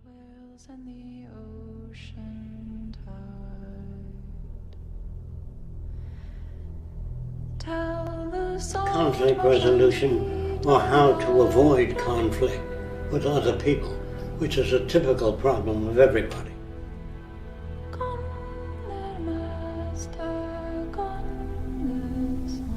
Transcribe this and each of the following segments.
whales and the ocean tide. Tell the song Conflict resolution, or how to avoid conflict with other people, which is a typical problem of everybody. Come, their master, gone the sun.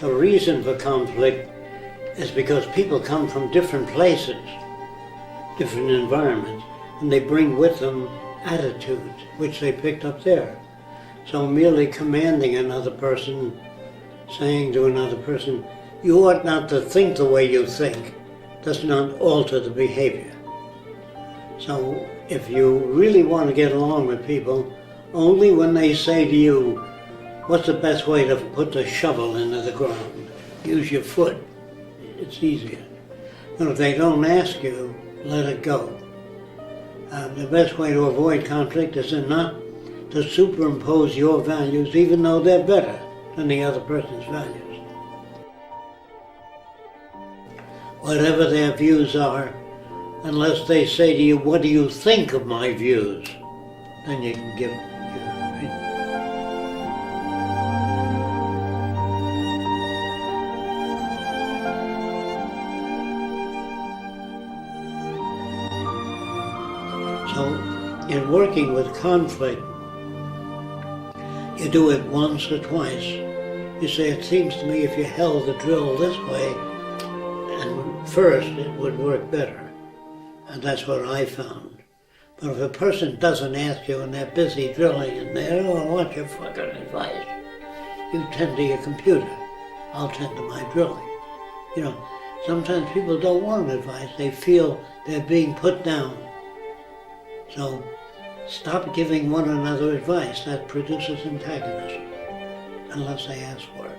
The reason for conflict is because people come from different places, different environments, and they bring with them attitudes which they picked up there. So merely commanding another person, saying to another person, you ought not to think the way you think, does not alter the behavior. So if you really want to get along with people, only when they say to you, what's the best way to put the shovel into the ground? Use your foot. It's easier. But if they don't ask you, let it go. The best way to avoid conflict is not to superimpose your values, even though they're better than the other person's values. Whatever their views are, unless they say to you, what do you think of my views? Then you can give your opinion. So, in working with conflict, you do it once or twice. You say, it seems to me if you held the drill this way, and first it would work better. And that's what I found. But if a person doesn't ask you and they're busy drilling in there, oh, what's your fucking advice? You tend to your computer. I'll tend to my drilling. You know, sometimes people don't want advice. They feel they're being put down. So stop giving one another advice. That produces antagonism, unless they ask for it.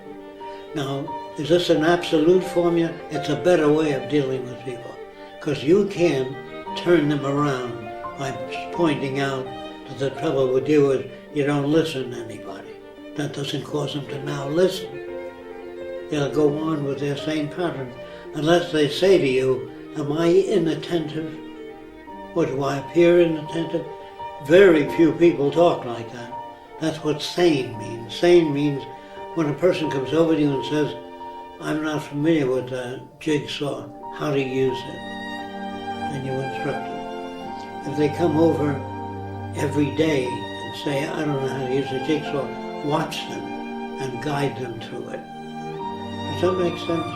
Now, is this an absolute formula? It's a better way of dealing with people, because you can turn them around by pointing out that the trouble with you is you don't listen to anybody. That doesn't cause them to now listen. They'll go on with their same pattern unless they say to you, am I inattentive? Or do I appear inattentive? Very few people talk like that. That's what sane means. Sane means when a person comes over to you and says, I'm not familiar with the jigsaw, how to use it? Then you instruct them. If they come over every day and say, I don't know how to use a jigsaw, watch them and guide them through it. Does that make sense?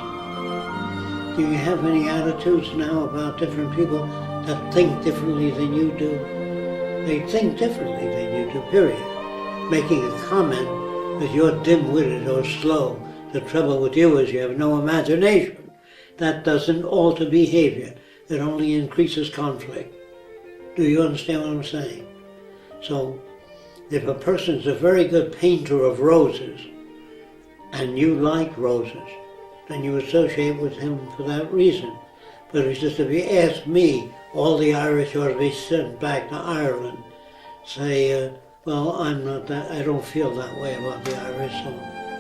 Do you have any attitudes now about different people that think differently than you do? They think differently than you do, period. Making a comment that you're dim-witted or slow. The trouble with you is you have no imagination. That doesn't alter behavior. It only increases conflict. Do you understand what I'm saying? So, if a person's a very good painter of roses, and you like roses, then you associate with him for that reason. But it's just if you ask me, all the Irish ought to be sent back to Ireland. Say, well, I'm not that, I don't feel that way about the Irish, so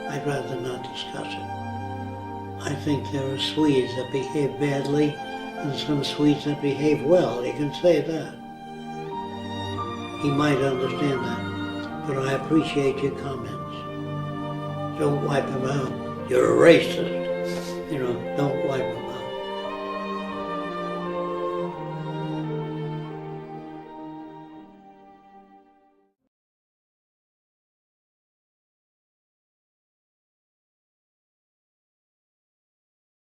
I'd rather not discuss it. I think there are Swedes that behave badly and some Swedes that behave well. You can say that. He might understand that, but I appreciate your comments. Don't wipe him out. You're a racist. You know, don't